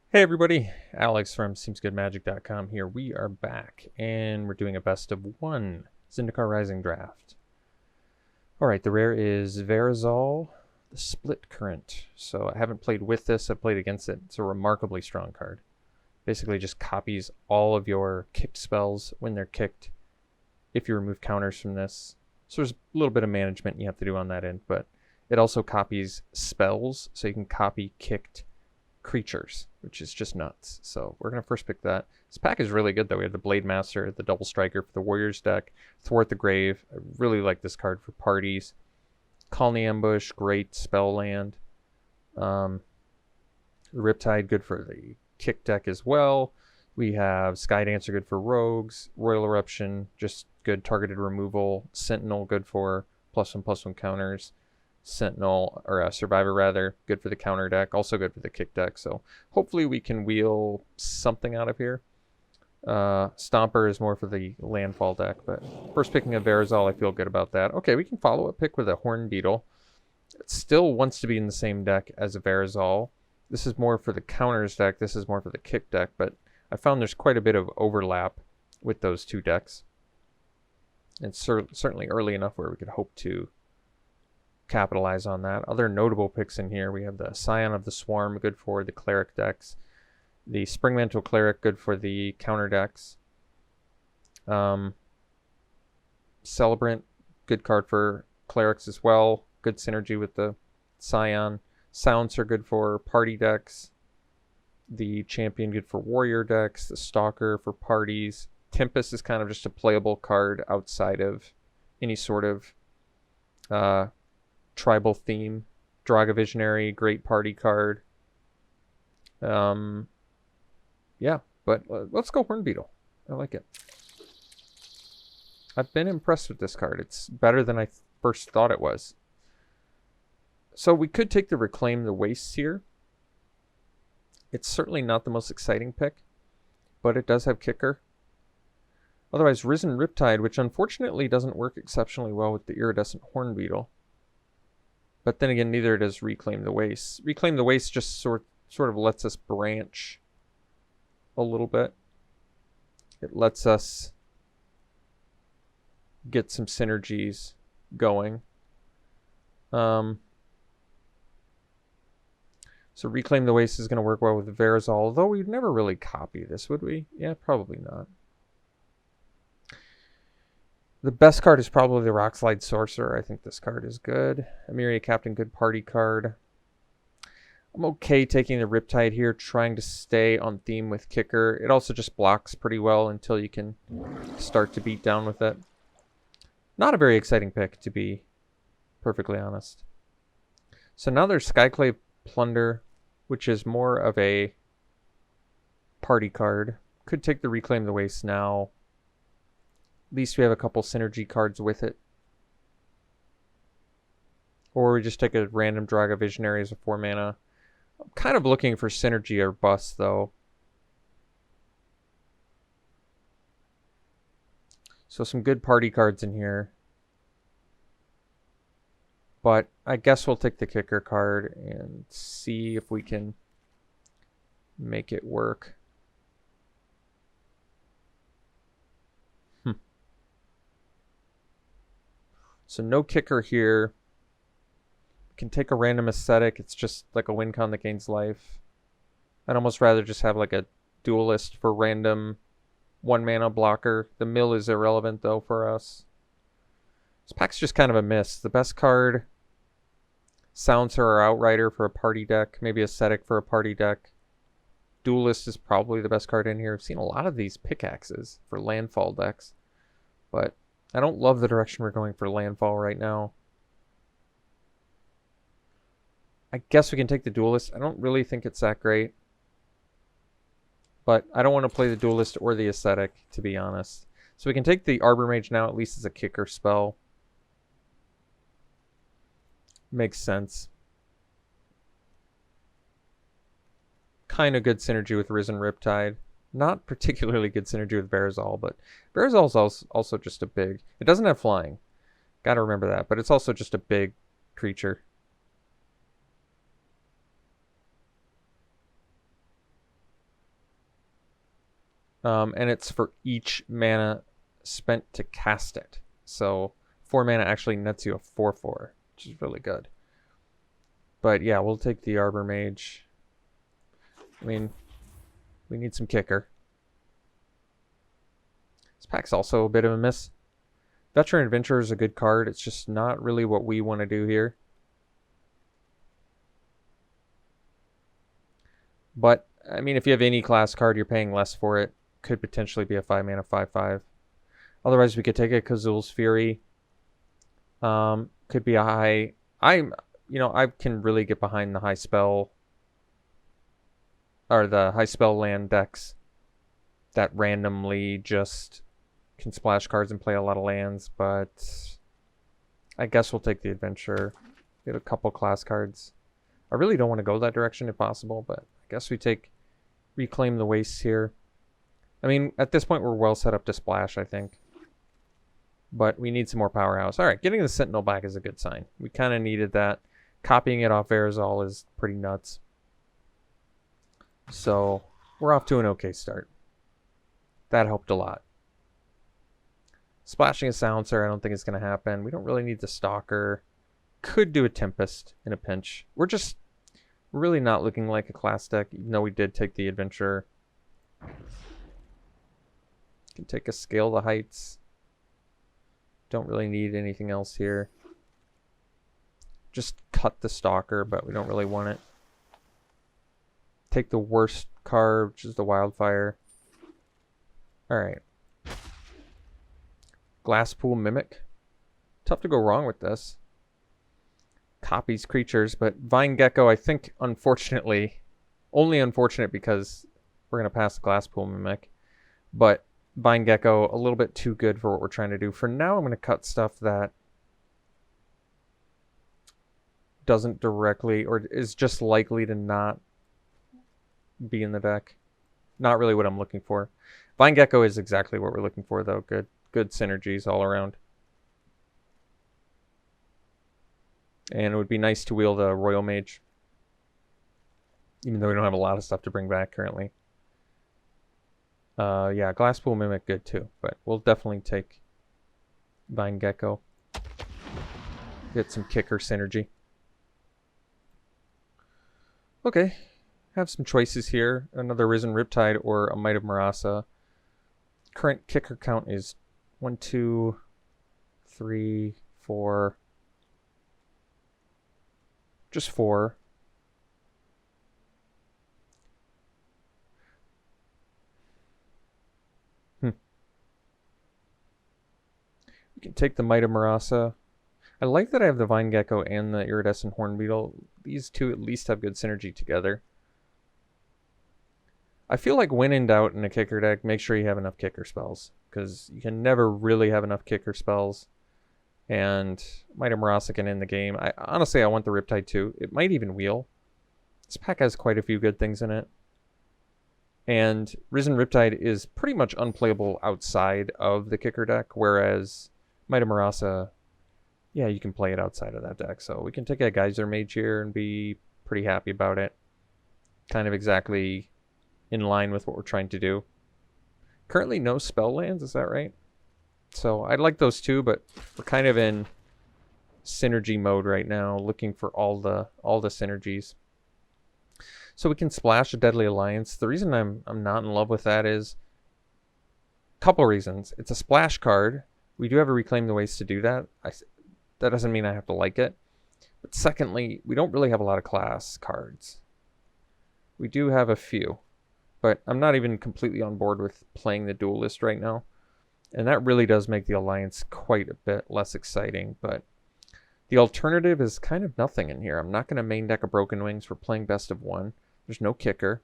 Hey everybody, Alex from SeemsGoodMagic.com here. We are back and we're doing a best of one Zendikar Rising draft. Alright, the rare is Verazal, the Split Current. So I haven't played with this, I've played against it. It's a remarkably strong card. Basically just copies all of your kicked spells when they're kicked if you remove counters from this. So there's a little bit of management you have to do on that end, but it also copies spells, so you can copy kicked creatures, which is just nuts. So we're going to first pick that. This pack is really good though. We have the Blade Master, the Double Striker for the Warriors deck, Thwart the Grave. I really like this card for parties. Colony Ambush, great spell land. Riptide, good for the kick deck as well. We have Sky Dancer, good for rogues. Royal Eruption, just good targeted removal. Sentinel, good for +1/+1 counters. Sentinel, or Survivor rather, good for the counter deck, also good for the kick deck. So hopefully we can wheel something out of here. Stomper is more for the landfall deck, but first picking a Verazal, I feel good about that. Okay, we can follow a pick with a Horn Beetle. It still wants to be in the same deck as a Verazal. This is more for the counters deck, this is more for the kick deck, but I found there's quite a bit of overlap with those two decks. It's certainly early enough where we could hope to capitalize on that. Other notable picks in here, we have the Scion of the Swarm, good for the cleric decks. The Springmantle Cleric, good for the counter decks. Celebrant, good card for clerics as well. Good synergy with the Scion. Silencer, good for party decks. The Champion, good for warrior decks. The Stalker for parties. Tempest is kind of just a playable card outside of any sort of tribal theme. Draga Visionary, great party card. Yeah, but let's go Horn Beetle. I like it. I've been impressed with this card. It's better than I first thought it was. So we could take the Reclaim the Wastes here. It's certainly not the most exciting pick, but it does have kicker. Otherwise, Risen Riptide, which unfortunately doesn't work exceptionally well with the Iridescent Horn Beetle. But then again, neither does Reclaim the Wastes. Reclaim the Wastes just sort of lets us branch a little bit. It lets us get some synergies going. So Reclaim the Waste is going to work well with Verazal, although we'd never really copy this, would we? Yeah, probably not. The best card is probably the Rockslide Sorcerer. I think this card is good. Emiria Captain, good party card. I'm okay taking the Riptide here, trying to stay on theme with kicker. It also just blocks pretty well until you can start to beat down with it. Not a very exciting pick, to be perfectly honest. So now there's Skyclave Plunder, which is more of a party card. Could take the Reclaim the Waste now. At least we have a couple synergy cards with it. Or we just take a random Draga Visionary as a 4 mana. I'm kind of looking for synergy or bust though. So some good party cards in here. But I guess we'll take the kicker card and see if we can make it work. So no kicker here. We can take a random aesthetic. It's just like a win con that gains life. I'd almost rather just have like a duelist for random 1 mana blocker. The mill is irrelevant though for us. This pack's just kind of a miss. The best card, Silencer or Outrider for a party deck. Maybe Ascetic for a party deck. Duelist is probably the best card in here. I've seen a lot of these pickaxes for landfall decks. But I don't love the direction we're going for landfall right now. I guess we can take the Duelist. I don't really think it's that great. But I don't want to play the Duelist or the Ascetic, to be honest. So we can take the Arbor Mage now, at least as a kicker spell. Makes sense. Kind of good synergy with Risen Riptide. Not particularly good synergy with Verazal, but Verazal's also just a big... It doesn't have flying. Gotta remember that, but it's also just a big creature. and it's for each mana spent to cast it. So 4 mana actually nets you a 4/4, which is really good. But yeah, we'll take the Arbor Mage. I mean, we need some kicker. This pack's also a bit of a miss. Veteran Adventurer is a good card. It's just not really what we want to do here. But, I mean, if you have any class card, you're paying less for it. Could potentially be a 5 mana 5/5. Otherwise, we could take a Kazul's Fury. Could be a high... I can really get behind the high spell... or the high spell land decks that randomly just can splash cards and play a lot of lands, but I guess we'll take the Adventure. Get a couple class cards. I really don't want to go that direction if possible, but I guess we take Reclaim the Wastes here. I mean, at this point, we're well set up to splash, I think. But we need some more powerhouse. All right, getting the Sentinel back is a good sign. We kind of needed that. Copying it off Verazal is pretty nuts. So we're off to an okay start. That helped a lot. Splashing a Silencer, I don't think it's going to happen. We don't really need the Stalker. Could do a Tempest in a pinch. We're really not looking like a class deck, even though we did take the Adventurer. Can take a Scale the Heights. Don't really need anything else here. Just cut the Stalker, but we don't really want it. Take the worst card, which is the Wildfire. Alright. Glasspool Mimic. Tough to go wrong with this. Copies creatures, but Vine Gecko, I think, unfortunately, only unfortunate because we're going to pass the Glasspool Mimic, but Vine Gecko, a little bit too good for what we're trying to do. For now, I'm going to cut stuff that doesn't directly, or is just likely to not be in the deck. Not really what I'm looking for. Vine Gecko is exactly what we're looking for, though. Good synergies all around. And it would be nice to wield a Royal Mage, even though we don't have a lot of stuff to bring back currently. Yeah, Glasspool Mimic good too, but we'll definitely take Vine Gecko. Get some kicker synergy. Okay, have some choices here. Another Risen Riptide or a Might of Marasa. Current kicker count is 1, 2, 3, 4... just 4. We can take the Might of Marasa. I like that I have the Vine Gecko and the Iridescent Hornbeetle. These two at least have good synergy together. I feel like when in doubt in a kicker deck, make sure you have enough kicker spells, because you can never really have enough kicker spells. And Might of Marasa can end the game. Honestly, I want the Riptide too. It might even wheel. This pack has quite a few good things in it. And Risen Riptide is pretty much unplayable outside of the kicker deck, whereas Might of Marasa, yeah, you can play it outside of that deck. So we can take a Geyser Mage here and be pretty happy about it. Kind of exactly in line with what we're trying to do. Currently no spell lands, is that right? So I'd like those too, but we're kind of in synergy mode right now, looking for all the synergies. So we can splash a Deadly Alliance. The reason I'm not in love with that is a couple reasons. It's a splash card. We do have a Reclaim the Waste to do that. That doesn't mean I have to like it. But secondly, we don't really have a lot of class cards. We do have a few, but I'm not even completely on board with playing the Duelist right now. And that really does make the Alliance quite a bit less exciting, but the alternative is kind of nothing in here. I'm not going to main deck a Broken Wings. We're playing best of one. There's no kicker.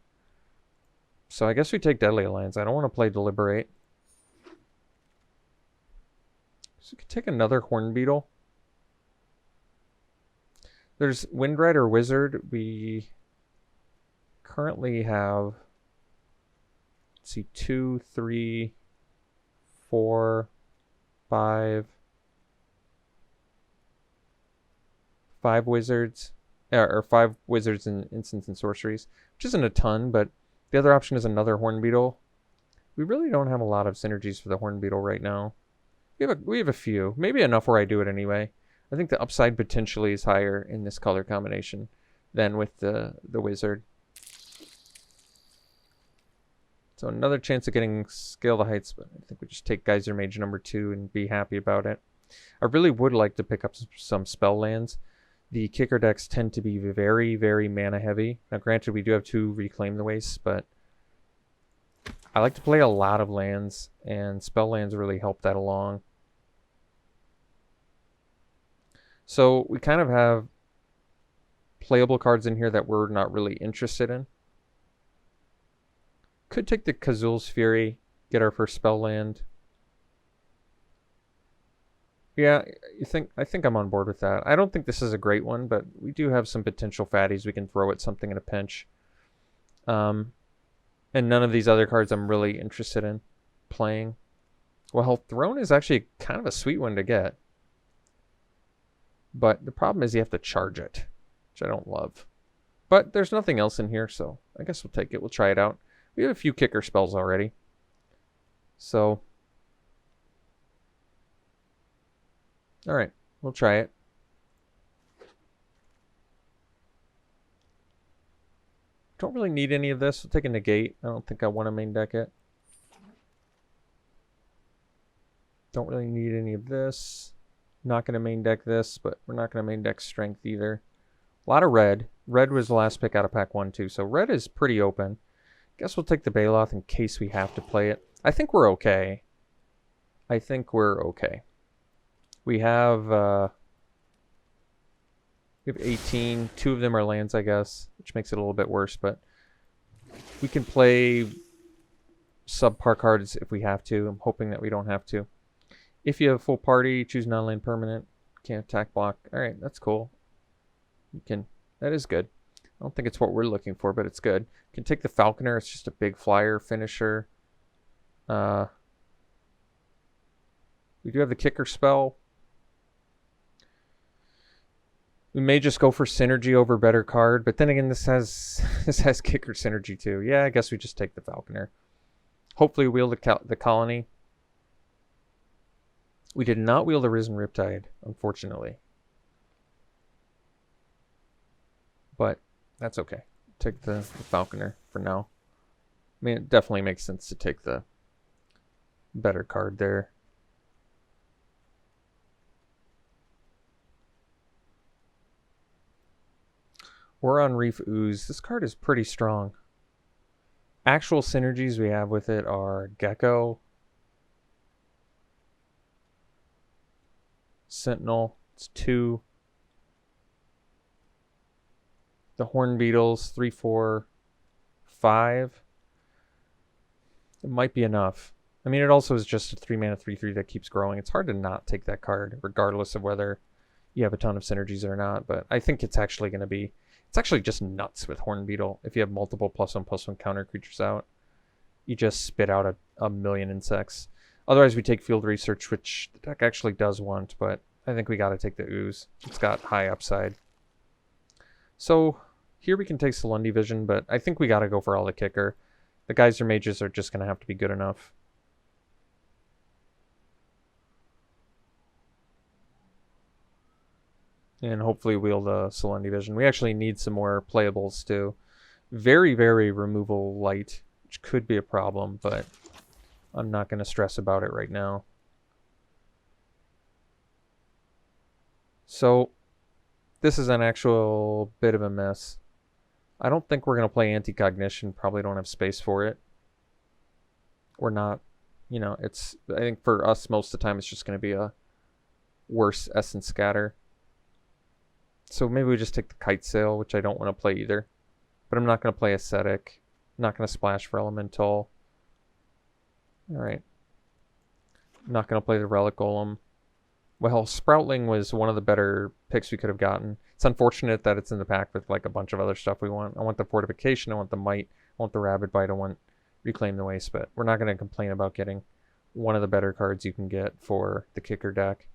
So I guess we take Deadly Alliance. I don't want to play Deliberate. So we could take another Hornbeetle. There's Windrider Wizard. We currently have, let's see, 2, 3, 4, 5 wizards, or 5 wizards and instants and sorceries, which isn't a ton, but the other option is another Hornbeetle. We really don't have a lot of synergies for the Horn Beetle right now. We have a few. Maybe enough where I do it anyway. I think the upside potentially is higher in this color combination than with the wizard. So another chance of getting Scale the Heights, but I think we just take Geyser Mage number 2 and be happy about it. I really would like to pick up some spell lands. The kicker decks tend to be very, very mana heavy. Now granted, we do have 2 Reclaim the Wastes, but I like to play a lot of lands, and spell lands really help that along. So we kind of have playable cards in here that we're not really interested in. Could take the Kazul's Fury, get our first spell land. Yeah, I think I'm on board with that. I don't think this is a great one, but we do have some potential fatties we can throw at something in a pinch. And none of these other cards I'm really interested in playing. Well, Throne is actually kind of a sweet one to get. But the problem is you have to charge it, which I don't love. But there's nothing else in here, so I guess we'll take it. We'll try it out. We have a few kicker spells already. So, alright, we'll try it. Don't really need any of this. We'll take a negate. I don't think I want to main deck it. Don't really need any of this. Not going to main deck this, but we're not going to main deck strength either. A lot of red. Red was the last pick out of pack 1 too, so red is pretty open. Guess we'll take the Baloth in case we have to play it. I think we're okay. I think we're okay. We have 18. 2 of them are lands, I guess, which makes it a little bit worse, but we can play subpar cards if we have to. I'm hoping that we don't have to. If you have a full party, choose non-land permanent. Can't attack block. Alright, that's cool. You can. That is good. I don't think it's what we're looking for, but it's good. You can take the Falconer. It's just a big flyer finisher. We do have the kicker spell. We may just go for synergy over better card, but then again, this has kicker synergy too. Yeah, I guess we just take the Falconer. Hopefully, wheel the colony. We did not wheel the Risen Riptide, unfortunately, but that's okay. Take the Falconer for now. I mean, it definitely makes sense to take the better card there. We're on Reef Ooze. This card is pretty strong. Actual synergies we have with it are Gecko, Sentinel, it's 2. The Horn Beetles, 3, 4, 5. It might be enough. I mean, it also is just a 3-mana 3/3 that keeps growing. It's hard to not take that card, regardless of whether you have a ton of synergies or not. But I think it's actually going to be... It's actually just nuts with Horn Beetle. If you have multiple +1/+1 counter creatures out, you just spit out a million insects. Otherwise, we take Field Research, which the deck actually does want, but I think we got to take the Ooze. It's got high upside. So here we can take Salundi Vision, but I think we got to go for all the kicker. The Geyser Mages are just going to have to be good enough. And hopefully wheel the Salundi Vision. We actually need some more playables too. Very, very removal light, which could be a problem, but I'm not going to stress about it right now. So this is an actual bit of a mess. I don't think we're going to play Anti-Cognition. Probably don't have space for it. Or not. You know, it's... I think for us, most of the time, it's just going to be a worse Essence Scatter. So maybe we just take the Kite Sail, which I don't want to play either. But I'm not going to play Ascetic. I'm not going to splash for Elemental. Alright. I'm not going to play the Relic Golem. Well, Sproutling was one of the better picks we could have gotten. It's unfortunate that it's in the pack with like a bunch of other stuff we want. I want the Fortification, I want the Might, I want the Rabid Bite, I want Reclaim the Waste, but we're not going to complain about getting one of the better cards you can get for the kicker deck.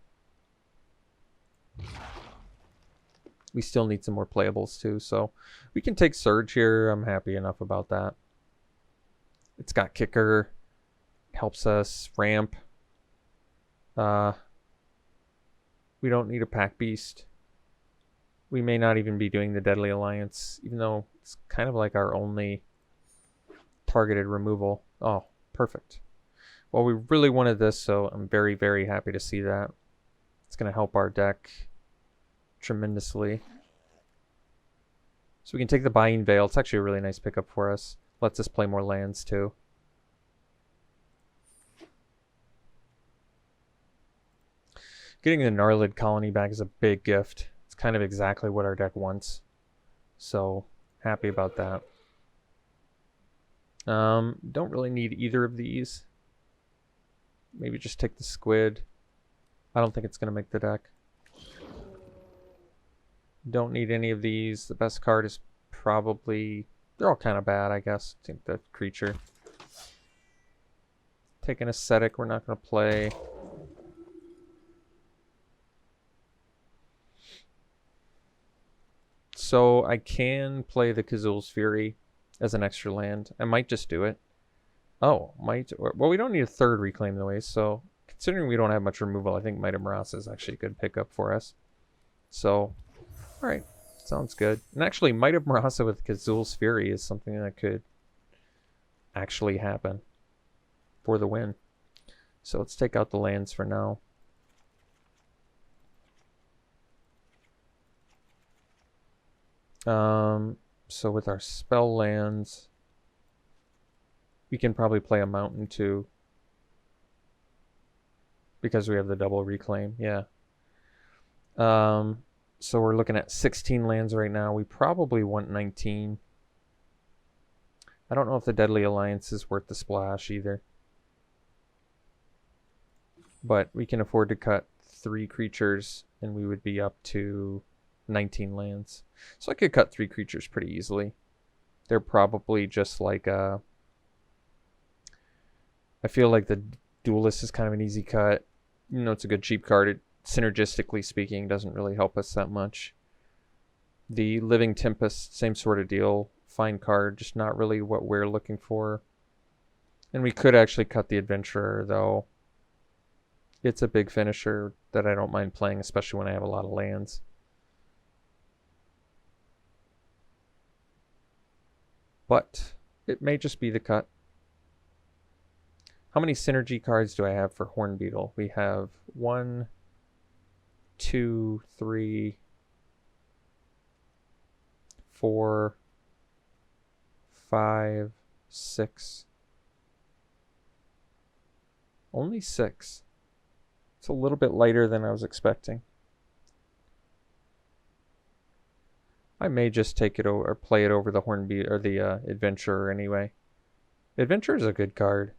We still need some more playables too, so we can take Surge here. I'm happy enough about that. It's got kicker. helps us ramp. We don't need a pack beast. We may not even be doing the Deadly Alliance, even though it's kind of like our only targeted removal. Oh, perfect. Well, we really wanted this, so I'm very, very happy to see that. It's going to help our deck tremendously. So we can take the Buying Veil. It's actually a really nice pickup for us. Lets us play more lands too. Getting the Gnarlid Colony back is a big gift. It's kind of exactly what our deck wants. So happy about that. Don't really need either of these. Maybe just take the Squid. I don't think it's going to make the deck. Don't need any of these. The best card is probably... They're all kind of bad, I guess. I think the creature. Take an Ascetic. We're not going to play. So I can play the Kazul's Fury as an extra land. I might just do it. Oh, might. Well, we don't need a third Reclaim the Waste, so considering we don't have much removal, I think Might of Marasa is actually a good pickup for us. So, alright. Sounds good. And actually, Might of Marasa with Kazul's Fury is something that could actually happen for the win. So let's take out the lands for now. So with our spell lands, we can probably play a mountain too, because we have the double reclaim. Yeah. So we're looking at 16 lands right now. We probably want 19. I don't know if the Deadly Alliance is worth the splash either, but we can afford to cut 3 creatures and we would be up to 19 lands. So I could cut 3 creatures pretty easily. They're probably just like I feel like the Duelist is kind of an easy cut. You know, it's a good cheap card. It, synergistically speaking, doesn't really help us that much. The Living Tempest, same sort of deal. Fine card, just not really what we're looking for. And we could actually cut the Adventurer, though. It's a big finisher that I don't mind playing, especially when I have a lot of lands. But it may just be the cut. How many synergy cards do I have for Hornbeetle? We have 1, 2, 3, 4, 5, 6. Only 6. It's a little bit lighter than I was expecting. I may just take it over or play it over the Hornbeetle or the Adventurer anyway. Adventurer is a good card.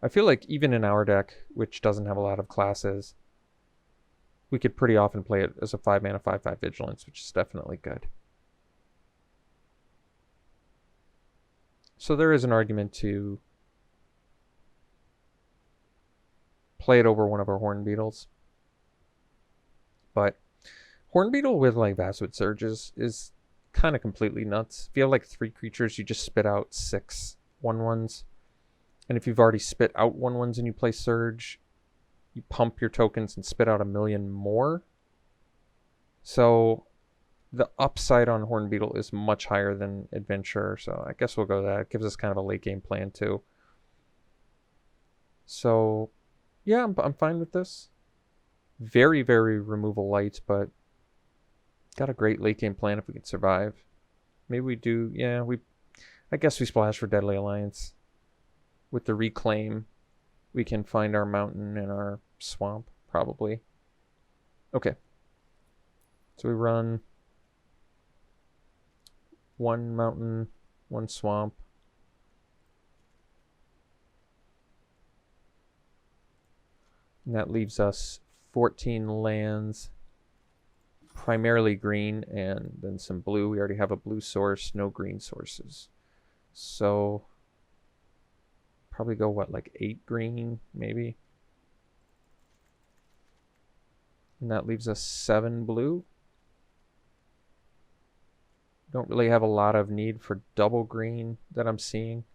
I feel like even in our deck, which doesn't have a lot of classes, we could pretty often play it as a 5-mana 5/5 Vigilance, which is definitely good. So there is an argument to play it over one of our Hornbeetles. But Hornbeetle with like Vastwood Surges is kind of completely nuts. If you have like 3 creatures, you just spit out 6 1/1s. And if you've already spit out 1/1s and you play Surge, you pump your tokens and spit out 1,000,000 more. So the upside on Hornbeetle is much higher than Adventurer. So I guess we'll go that. It gives us kind of a late game plan too. So yeah, I'm fine with this. Very, very removal light, but got a great late game plan if we can survive. Maybe we do. Yeah, I guess we splash for Deadly Alliance. With the Reclaim, we can find our mountain and our swamp, probably. Okay. So we run 1 mountain, 1 swamp. And that leaves us 14 lands. Primarily green and then some blue. We already have a blue source, no green sources. So probably go what, like 8 green maybe. And that leaves us 7 blue. Don't really have a lot of need for double green that I'm seeing.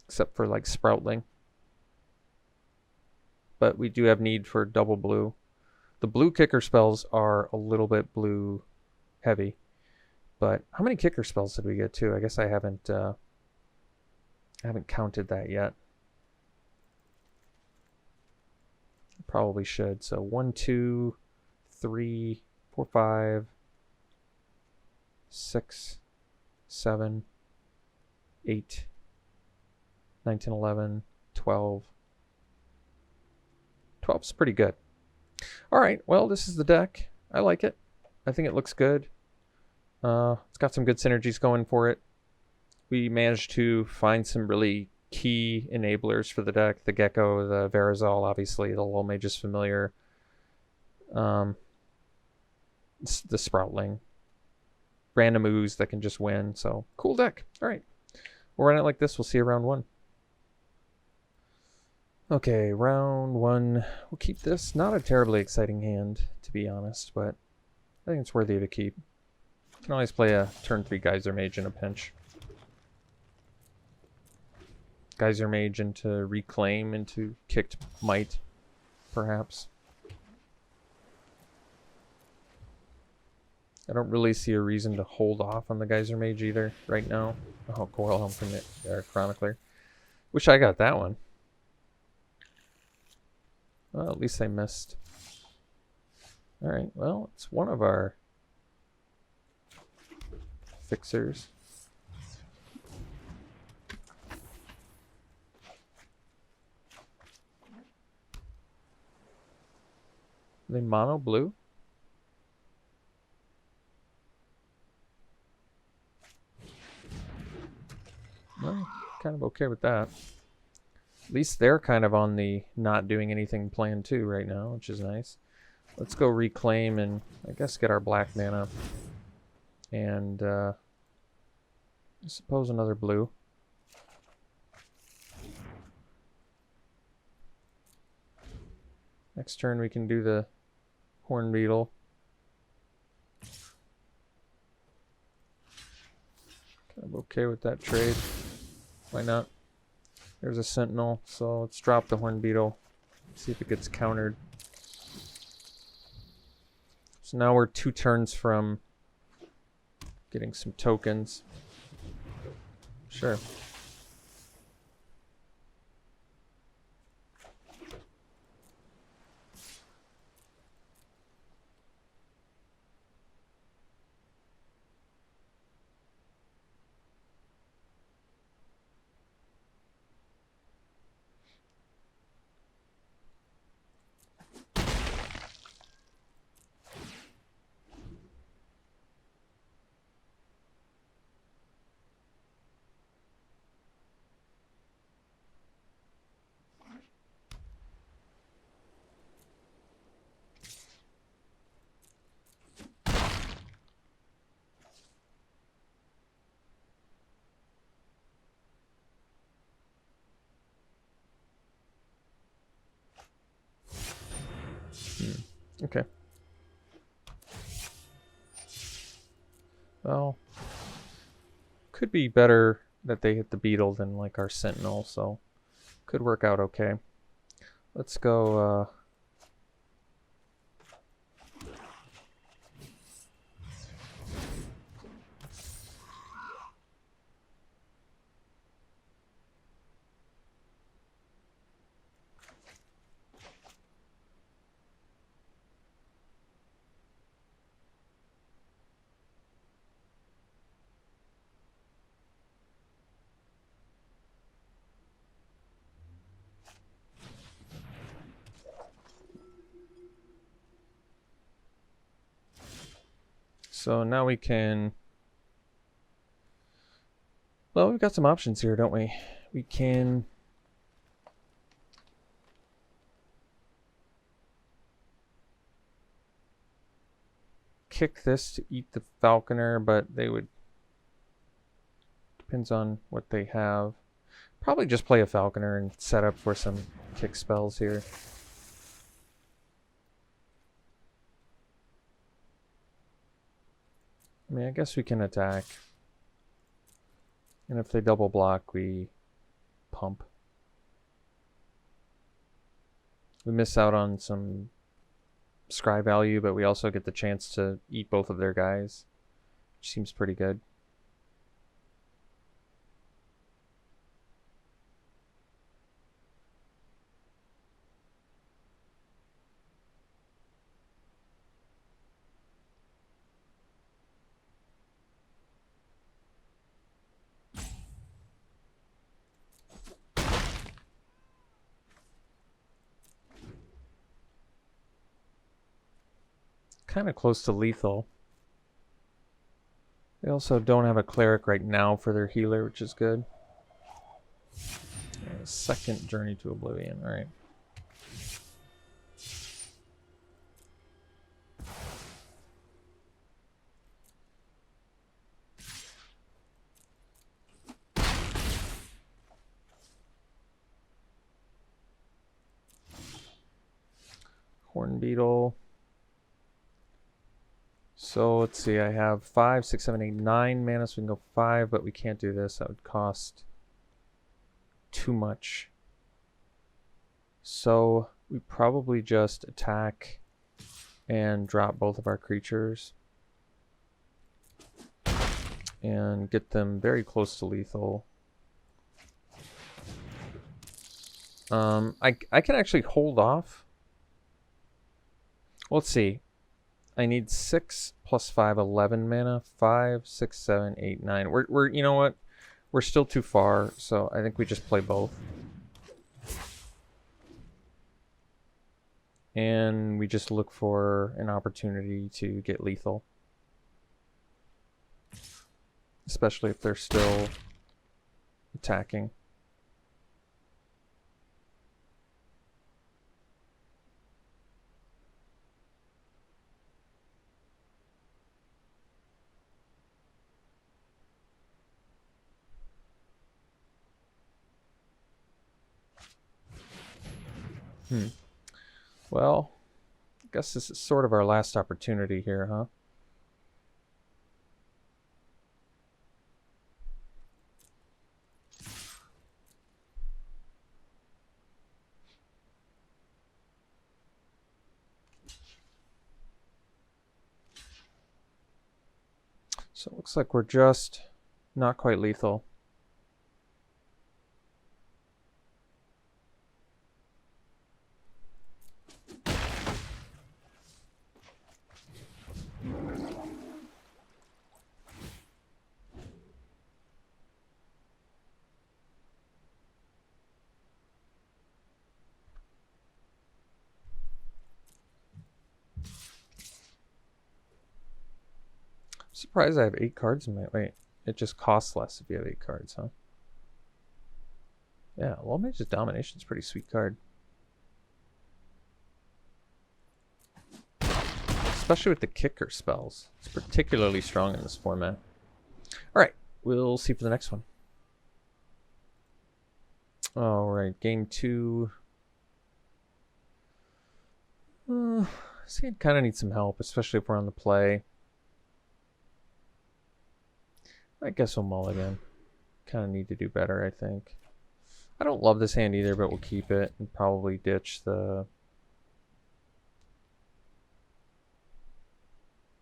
except for like Sproutling. But we do have need for double blue. The blue kicker spells are a little bit blue heavy. But how many kicker spells did we get too? I guess I haven't counted that yet. Probably should. So 1, 2, 3, 4, 5, 6, 7, 8, 9, 10, 11, 12. 12's pretty good. All right, well, this is the deck. I like it. I think it looks good. It's got some good synergies going for it. We managed to find some really key enablers for the deck. The Gecko, the Verazal, obviously, the Lull Mage's Familiar. The Sproutling. Random ooze that can just win. So, cool deck. All right. We'll run it like this. We'll see you round 1. Okay, round 1. We'll keep this. Not a terribly exciting hand, to be honest, but I think it's worthy of a keep. You can always play a turn 3 Geyser Mage in a pinch. Geyser Mage into Reclaim, into Kicked Might, perhaps. I don't really see a reason to hold off on the Geyser Mage either right now. Oh, Coil Helm from the Chronicler. Wish I got that one. Well, at least I missed. Alright, well, it's one of our fixers. Are they mono blue? Well, kind of okay with that. At least they're kind of on the not doing anything plan too right now, which is nice. Let's go Reclaim and I guess get our black mana. And I suppose another blue. Next turn we can do the Horn Beetle. Kind of okay with that trade. Why not? There's a Sentinel, so let's drop the Horn Beetle. See if it gets countered. So now we're 2 turns from getting some tokens. Sure. Okay. Well, could be better that they hit the Beetle than like our Sentinel, so could work out okay. Let's go so now we can, well, we've got some options here, don't we? We can kick this to eat the Falconer, but they would, depends on what they have. Probably just play a Falconer and set up for some kick spells here. I mean, I guess we can attack. And if they double block, we pump. We miss out on some scry value, but we also get the chance to eat both of their guys, which seems pretty good. Kind of close to lethal. They also don't have a cleric right now for their healer, which is good. Second Journey to Oblivion, alright. Horn Beetle. So let's see, I have 5, 6, 7, 8, 9 mana, so we can go 5, but we can't do this. That would cost too much. So we probably just attack and drop both of our creatures and get them very close to lethal. I can actually hold off. Let's see. I need 6 plus 5, 11 mana. 5, 6, 7, 8, 9. We're you know what? We're still too far, so I think we just play both. And we just look for an opportunity to get lethal. Especially if they're still attacking. Well, I guess this is sort of our last opportunity here, huh? So it looks like we're just not quite lethal. Surprised I have 8 cards in my... Wait, it just costs less if you have 8 cards, huh? Yeah, Low Mage's Domination is a pretty sweet card. Especially with the kicker spells. It's particularly strong in this format. Alright, we'll see for the next one. Alright, game 2. See, I kind of need some help, especially if we're on the play. I guess we'll mulligan. Kind of need to do better, I think. I don't love this hand either, but we'll keep it and probably ditch the...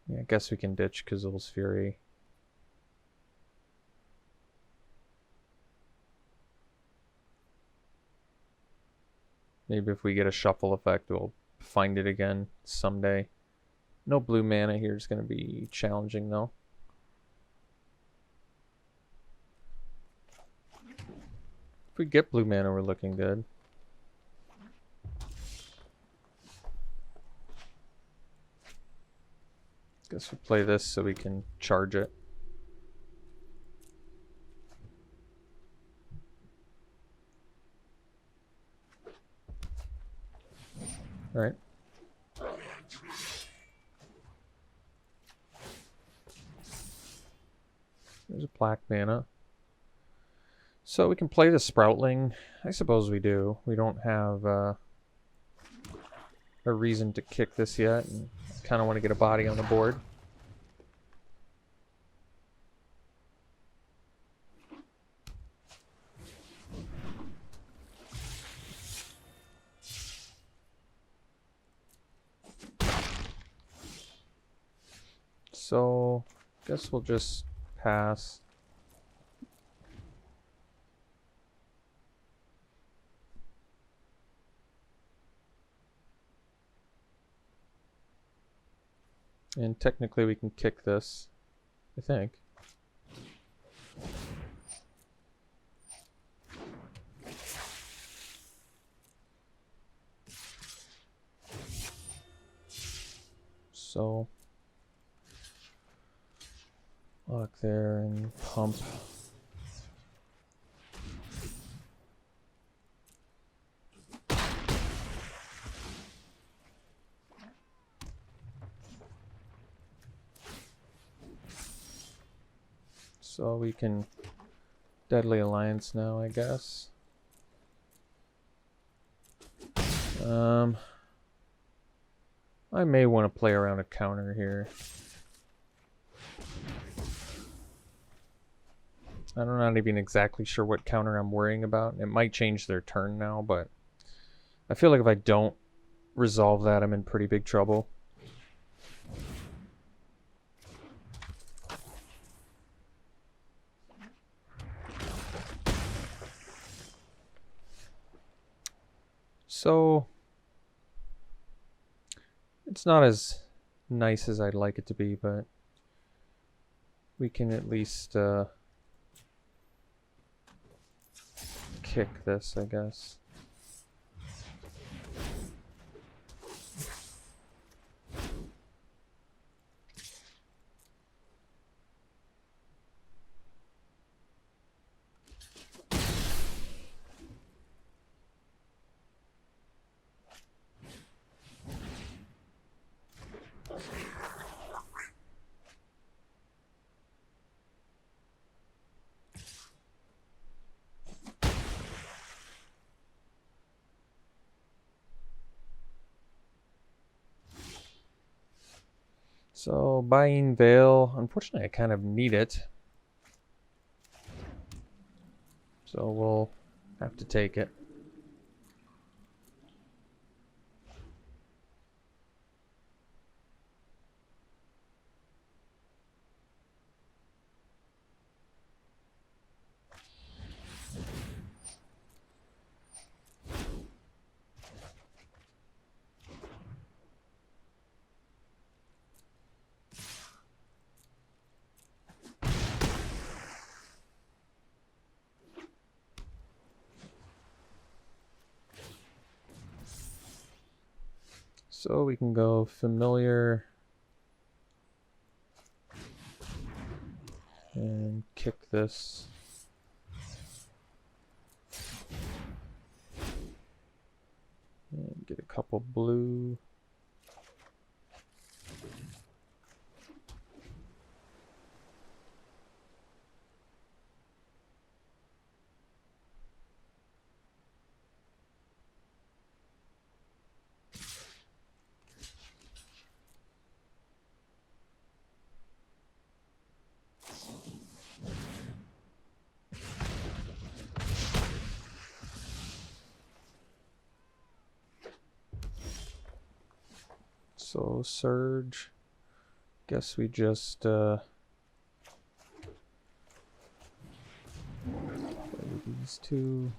Yeah, I guess we can ditch Kazul's Fury. Maybe if we get a shuffle effect, we'll find it again someday. No blue mana here is going to be challenging, though. If we get blue mana, we're looking good. Guess we play this so we can charge it. Alright. There's a black mana. So we can play the Sproutling. I suppose we do. We don't have a reason to kick this yet, and kind of want to get a body on the board. So, guess we'll just pass. And technically we can kick this, I think. So, lock there and pump. So we can Deadly Alliance now, I guess. I may want to play around a counter here. I'm not even exactly sure what counter I'm worrying about. It might change their turn now, but I feel like if I don't resolve that, I'm in pretty big trouble. So it's not as nice as I'd like it to be, but we can at least kick this, I guess. So buying Veil, unfortunately I kind of need it. So we'll have to take it. So we can go Familiar and kick this. And get a couple blue. So Surge, guess we just play these two.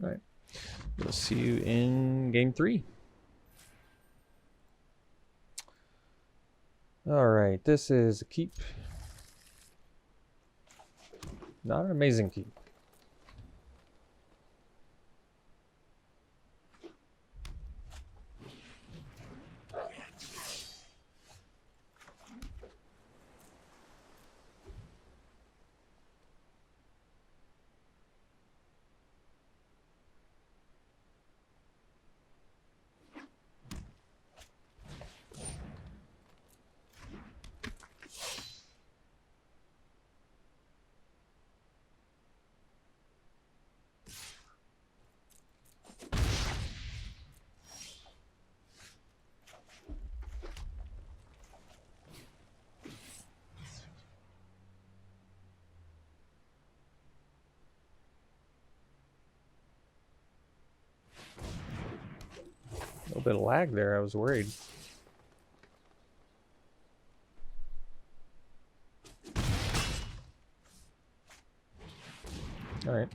All right, we'll see you in game 3. All right, this is a keep. Not an amazing keep. bit of lag there. I was worried. All right.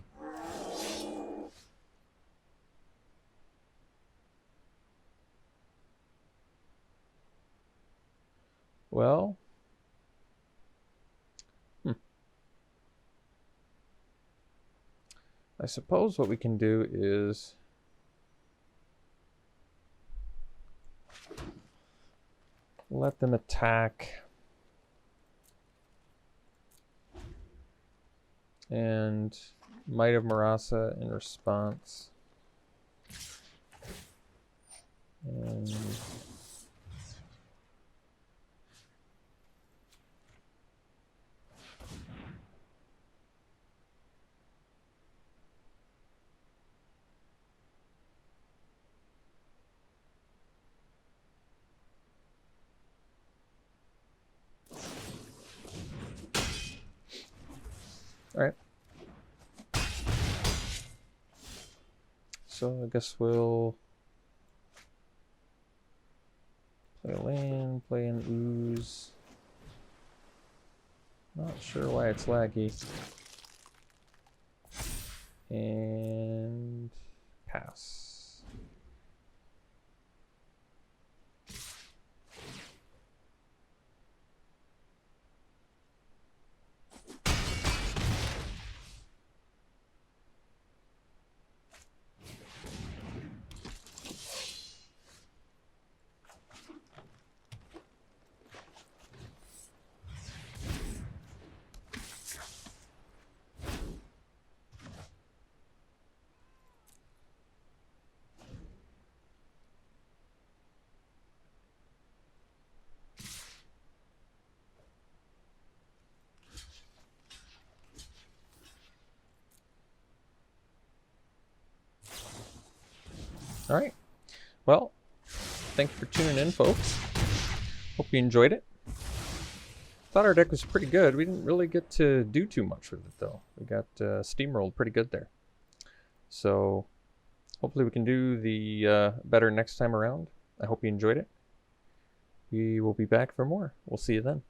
Well, I suppose what we can do is let them attack and Might of Marasa in response. And all right. So I guess we'll play a land, play an ooze. Not sure why it's laggy. And pass. All right. Well, thank you for tuning in, folks. Hope you enjoyed it. Thought our deck was pretty good. We didn't really get to do too much with it, though. We got steamrolled pretty good there. So hopefully we can do the better next time around. I hope you enjoyed it. We will be back for more. We'll see you then.